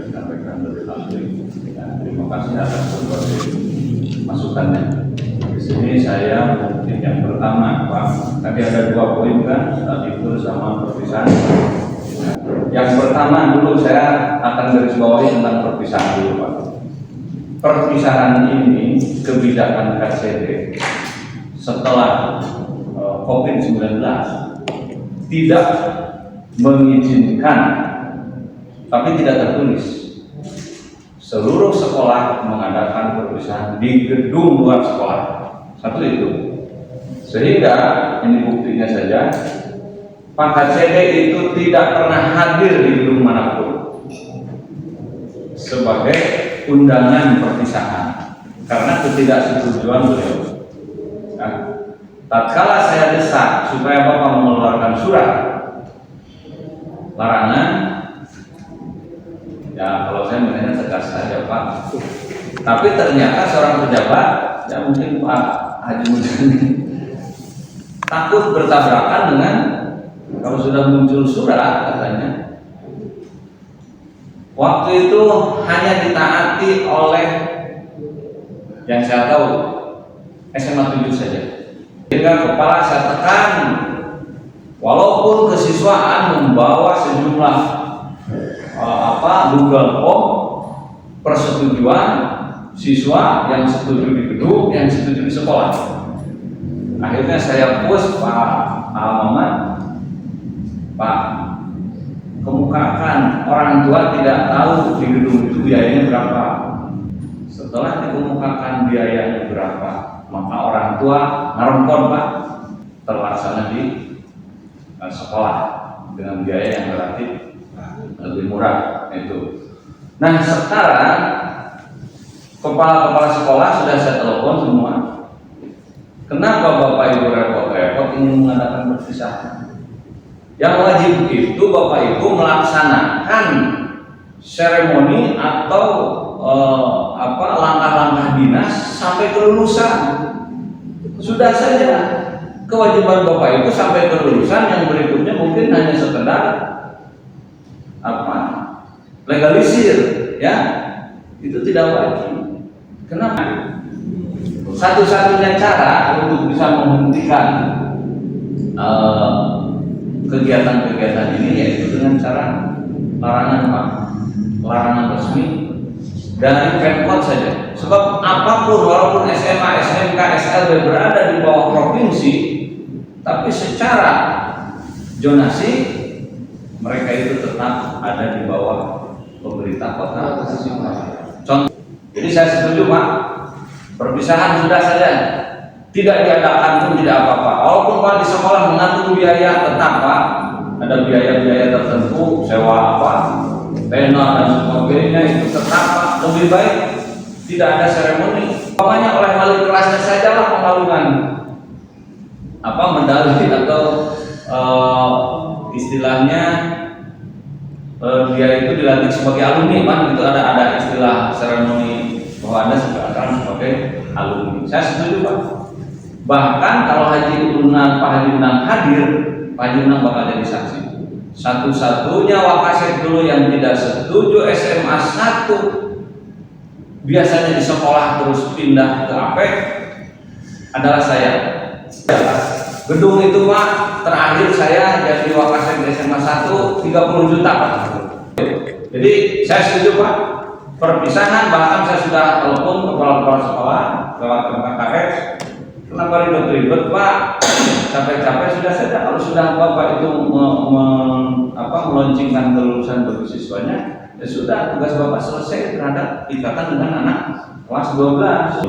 disampaikan dari ahli. Terima kasih atas berbagai masukannya. Di sini saya mungkin yang pertama, Pak, tadi ada 2 poin kan, libur sama perpisahan. Yang pertama dulu saya akan garis bawahi tentang perpisahan dulu, Pak. Perpisahan ini kebijakan KCD setelah COVID-19 tidak mengizinkan, tapi tidak tertulis, seluruh sekolah mengadakan perpisahan di gedung luar sekolah. Satu itu. Sehingga ini buktinya saja, Pak KCD itu tidak pernah hadir di gedung manapun sebagai undangan perpisahan karena ketidaksetujuan beliau. Nah, tatkala saya desak supaya Bapak mengeluarkan surat larangan, ya kalau saya melihatnya tegas saja, Pak. Tapi ternyata seorang pejabat, ya mungkin Pak Haji Muzani, takut bertabrakan dengan kalau sudah muncul surat katanya. Waktu itu hanya ditaati oleh yang saya tahu SMA 7 saja. Sehingga kepala saya tekan, walaupun kesiswaan membawa sejumlah Google Form persetujuan siswa yang setuju di gedung, yang setuju di sekolah. Akhirnya saya push Pak Muhammad, Pak, kemukakan orang tua tidak tahu di gedung itu biayanya berapa. Setelah dikemukakan biayanya berapa, maka orang tua ngerempon, Pak, terlaksana di sekolah dengan biaya yang relatif lebih murah itu. Nah, sekarang kepala-kepala sekolah sudah saya telepon semua. Kenapa Bapak Ibu repot-repot ingin mengadakan perpisahan? Yang wajib itu Bapak Ibu melaksanakan seremoni atau langkah-langkah dinas sampai kelulusan. Sudah saja kewajiban Bapak Ibu sampai kelulusan, yang berikutnya mungkin hanya sekedar legalisir, ya, itu tidak wajib. Kenapa? Satu-satunya cara untuk bisa menghentikan kegiatan-kegiatan ini yaitu dengan cara larangan, Pak, larangan resmi dari Pemkot saja. Sebab apapun, walaupun SMA, SMK, SLB berada di bawah provinsi, tapi secara zonasi mereka itu tetap ada di bawah pemerintah kota. Contoh, jadi saya setuju, Pak, perpisahan sudah saja tidak diadakan pun tidak apa-apa. Walaupun Pak di sekolah menanggung biaya, tetap Pak ada biaya-biaya tertentu, sewa pena dan sebagainya, itu tetap Pak. Lebih baik tidak ada seremoni. Pokoknya oleh wali kelasnya saja lah pengalungan medali atau istilahnya dia itu dilantik sebagai alumni, Pak. Itu ada istilah seremoni bahwa Anda sekarang sebagai alumni. Saya setuju, Pak. Bahkan kalau Pak Haji Unang hadir, Pak Haji Unang bakal jadi saksi. Satu-satunya Wakasek dulu yang tidak setuju SMA 1 biasanya di sekolah terus pindah ke APEK adalah saya. Gedung itu, Pak, terakhir saya jadi Wakasek di SMA 1 30 juta, Pak. Jadi saya setuju, Pak, perpisahan. Bahkan saya sudah telepon kepala-kepala sekolah lewat KKS. Kenapa ribet-ribet, Pak? Capek-capek sudah saja. Kalau sudah Bapak itu meluncingkan kelulusan bagi siswanya, ya sudah, tugas Bapak selesai terhadap ikatan dengan anak kelas 12.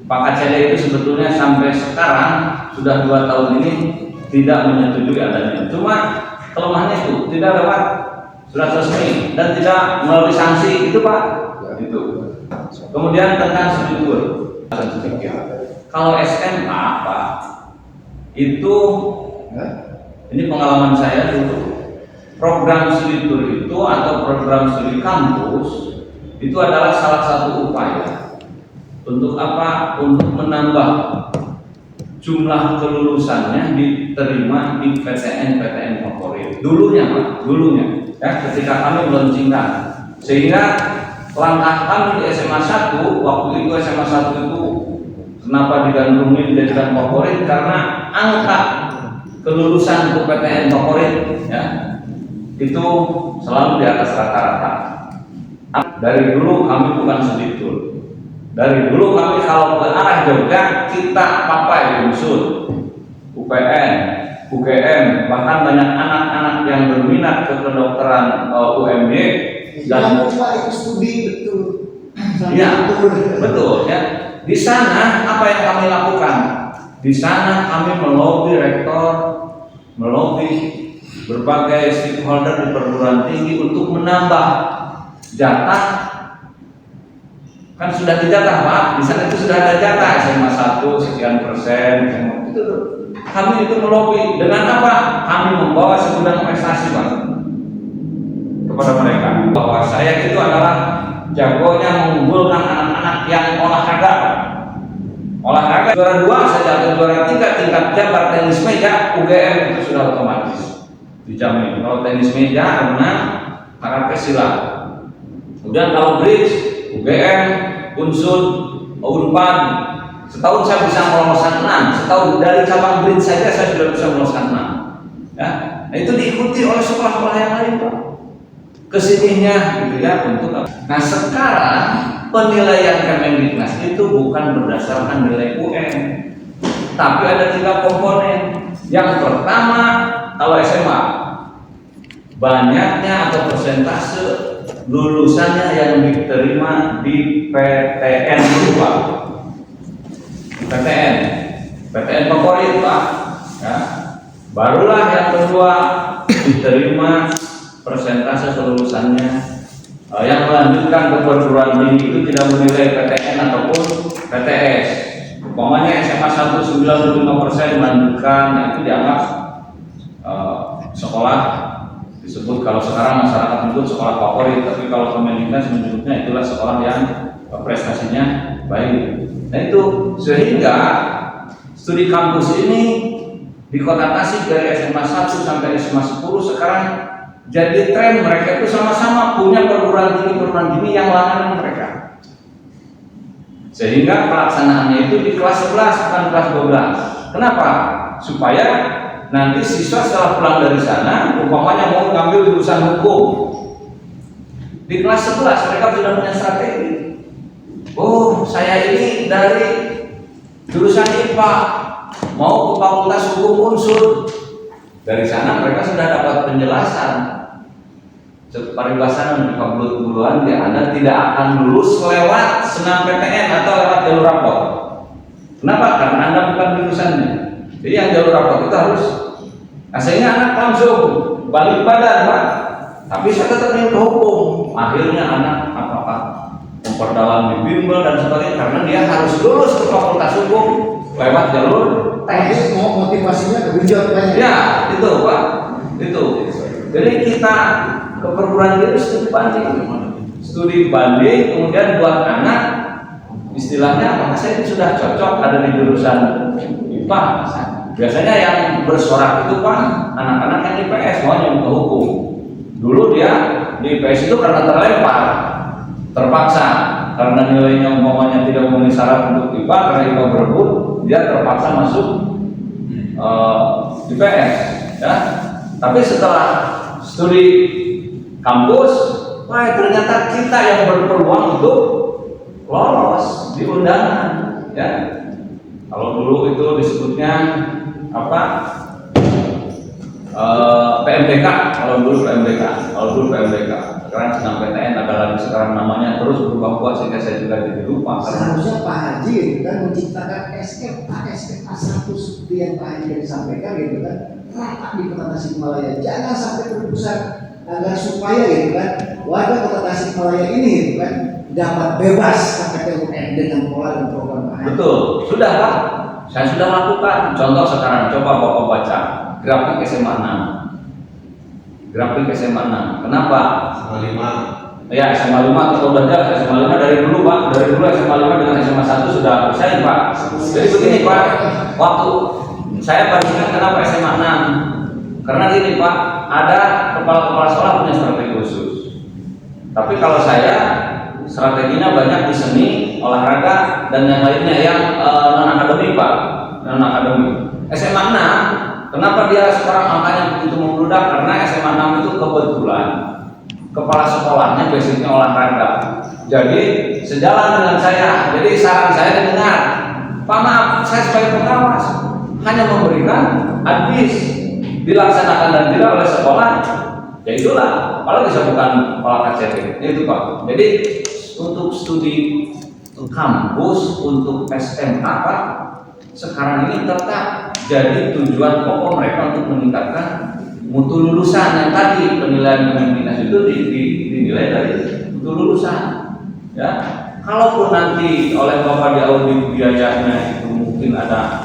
Pak KCD itu sebetulnya sampai sekarang sudah 2 tahun ini tidak menyetujui adanya. Cuma kelemahannya itu tidak lewat surat resmi dan tidak melalui sanksi, itu, Pak. Itu. Kemudian tentang studi tour. Kalau SMA, Pak, itu ini pengalaman saya dulu. Program studi tour itu atau program studi kampus itu adalah salah satu upaya untuk apa? Untuk menambah jumlah kelulusannya diterima di PTN favorit. Dulunya, Pak, ya, ketika kami meluncurkan Sehingga langkah kami di SMA 1, waktu itu SMA 1 itu kenapa digandrungi dijadikan favorit, karena angka kelulusan untuk PTN favorit ya, itu selalu di atas rata-rata. Dari dulu kami bukan sedikit. Dari dulu kami kalau ke arah Jogja kita papai unsur UPN, UGM, bahkan banyak anak-anak yang berminat ke kedokteran UMD dan cuma itu studi betul. Ya, betul ya. Di sana apa yang kami lakukan? Di sana kami melobi rektor, melobi berbagai stakeholder di perguruan tinggi untuk menambah jatah. Kan sudah dijatah Pak, di sana itu sudah ada jatah SMA 1 sekian persen, itu kami itu melobi dengan apa? Kami membawa segudang prestasi Pak kepada mereka bahwa saya itu adalah jagonya mengunggulkan anak-anak yang olahraga juara 2 saja atau juara 3 tingkat jabar tenis meja UGM itu sudah otomatis dijamin. Kalau tenis meja renang, karate silat. Kemudian kalau bridge UGM, Unsud, Unpad, setahun saya bisa meloloskan 6. Setahun dari cabang bridge saja saya sudah bisa meloloskan 6. Ya, nah itu diikuti oleh sekolah-sekolah yang lain Pak. Kesininya gitu ya untuk apa? Nah sekarang penilaian Kemendiknas itu bukan berdasarkan nilai UN, tapi ada 3 komponen. Yang pertama kalau SMA banyaknya atau persentase lulusannya yang diterima di PTN Pak. PTN favorit Pak. Ya. Barulah yang kedua diterima persentase kelulusannya yang melanjutkan ke perguruan tinggi itu tidak menilai PTN ataupun PTS. Umpamanya SMA 1 95% melanjutkan, itu dianggap sekolah disebut kalau sekarang masyarakat menyebut sekolah favorit, tapi kalau Kemendiknas menyebutnya itulah sekolah yang prestasinya baik. Nah itu sehingga studi kampus ini di Kota Tasik dari SMA 1 sampai SMA 10 sekarang jadi tren mereka itu sama-sama punya perguruan tinggi yang langganan mereka. Sehingga pelaksanaannya itu di kelas 11 bukan kelas 12. Kenapa? Supaya nanti siswa setelah pulang dari sana, umpamanya mau ngambil jurusan hukum, di kelas 11 mereka sudah punya strategi. Oh, saya ini dari jurusan IPA, mau ke Fakultas Hukum Unsur. Dari sana mereka sudah dapat penjelasan. Paribasan dan kebutuhan ya Anda tidak akan lulus lewat senam PTN atau lewat jalur rapor. Kenapa? Karena Anda bukan jurusannya. Jadi yang jalur rapor itu harus. Nah, sehingga anak langsung balik badan Pak. Tapi saya tetap ingin ke hukum. Akhirnya anak apakah memperdalam di bimbel dan sebagainya karena dia harus lulus ke Fakultas Hukum lewat jalur tes. Mau motivasinya kegenjot banyak. Ya, itu Pak. Itu. Jadi kita ke perguruan tinggi studi banding, kemudian buat anak istilahnya apakah saya itu sudah cocok ada di jurusan IPA. Biasanya yang bersorak itu Pak anak-anak yang IPS maunya ke hukum. Dulu dia di IPS itu karena terpaksa karena nilainya umpamanya tidak memenuhi syarat untuk IPA, karena IPA berebut dia terpaksa masuk IPS ya. Tapi setelah studi kampus, wah ternyata kita yang berpeluang untuk lolos di undangan ya. Kalau dulu itu disebutnya apa? PMDK, kalau dulu PMDK. Sekarang sedang PTN ada lagi sekarang namanya terus berubah-ubah sehingga saya juga jadi lupa. Seharusnya Pak Haji gitu kan menciptakan SMA 1 seperti yang Pak Haji yang disampaikan gitu kan, rata di Kota Tasikmalaya. Jangan sampai terpusat agar supaya gitu kan warga Kota Tasikmalaya ini gitu kan dapat bebas KPTUN dengan pola dan program Pak Haji. Betul, sudah Pak. Saya sudah lakukan. Contoh sekarang coba Bapak baca grafik SMA 6. Grafik SMA 6. Kenapa? SMA 5. Ya, SMA 5 atau udah jelas SMA 5 dari dulu Pak. Dari dulu SMA 5 dengan SMA 1 sudah bersaing Pak. Jadi begini Pak, waktu saya bandingkan kenapa SMA 6. Karena gini Pak, ada kepala-kepala sekolah punya strategi khusus. Tapi kalau saya strateginya banyak di seni, olahraga, dan yang lainnya yang non akademik Pak, non akademik. SMA 6, kenapa dia sekarang angkanya begitu membludak? Karena SMA 6 itu kebetulan kepala sekolahnya basicnya olahraga. Jadi sejalan dengan saya. Jadi saran saya dengar, Pak maaf, saya sebagai pengawas hanya memberikan advice, dilaksanakan dan tidak oleh sekolah. Ya itulah, apalagi saya bukan kepala KCD, itu Pak. Jadi untuk studi kampus untuk SMA Pak, sekarang ini tetap jadi tujuan pokok mereka untuk meningkatkan mutu lulusan yang tadi penilaian kepemimpinan itu dinilai dari mutu lulusan. Ya, kalaupun nanti oleh Bapak diaudit biayanya itu mungkin ada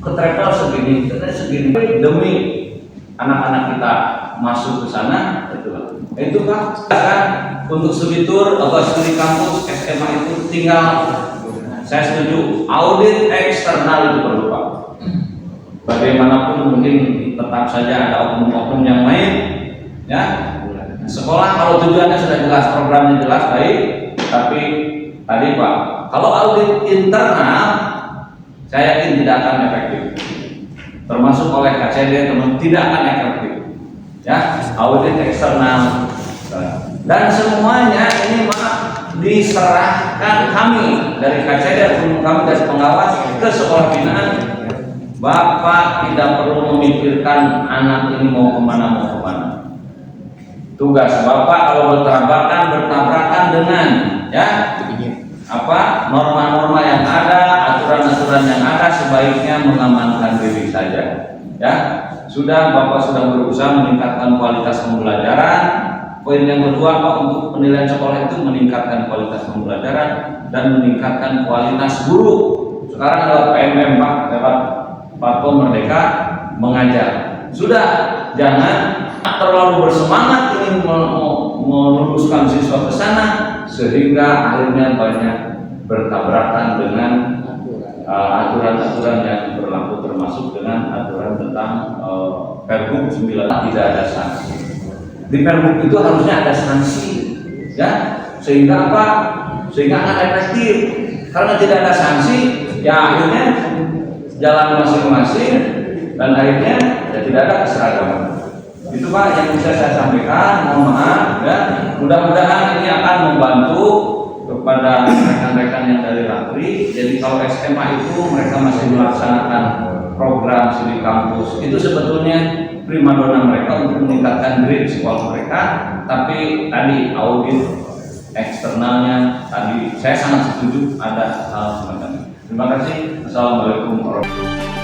ketrepel segini demi anak-anak kita masuk ke sana, itu Pak. Kan untuk studi tour atau studi kampus SMA itu tinggal, saya setuju, audit eksternal itu perlu Pak. Bagaimanapun mungkin tetap saja ada oknum-oknum yang main, ya. Sekolah kalau tujuannya sudah jelas, programnya jelas, baik. Tapi tadi Pak, kalau audit internal, saya yakin tidak akan efektif. Termasuk oleh KCD tidak akan efektif. Ya, audit eksternal dan semuanya ini maaf diserahkan kami dari KCD, kami dari pengawas ke sekolah binaan. Bapak tidak perlu memikirkan anak ini mau kemana. Tugas Bapak kalau bertabrakan dengan norma-norma yang ada, aturan-aturan yang ada, sebaiknya mengamankan diri saja. Ya, Bapak sudah berusaha meningkatkan kualitas pembelajaran. Poin yang kedua Pak, untuk penilaian sekolah itu meningkatkan kualitas pembelajaran dan meningkatkan kualitas guru. Sekarang lewat PMM Pak, lewat Platform Merdeka Mengajar. Sudah, jangan terlalu bersemangat ingin meluluskan siswa ke sana sehingga akhirnya banyak bertabrakan dengan aturan-aturan yang berlaku, termasuk dengan aturan tentang Pergub 9. Tidak ada sanksi. Di Pergub itu harusnya ada sanksi, ya, sehingga apa? Sehingga akan efektif. Karena tidak ada sanksi, ya akhirnya jalan masing-masing dan akhirnya ya tidak ada keseragaman. Itu Pak yang bisa saya sampaikan. Mohon maaf, ya. Mudah-mudahan ini akan membantu kepada rekan-rekan yang dari Rapri. Jadi kalau SMA itu mereka masih melaksanakan program studi kampus, itu sebetulnya primadona mereka untuk meningkatkan grade sekolah mereka. Tapi tadi audit eksternalnya tadi saya sangat setuju ada hal semacam itu. Terima kasih. Assalamualaikum warahmatullahi wabarakatuh.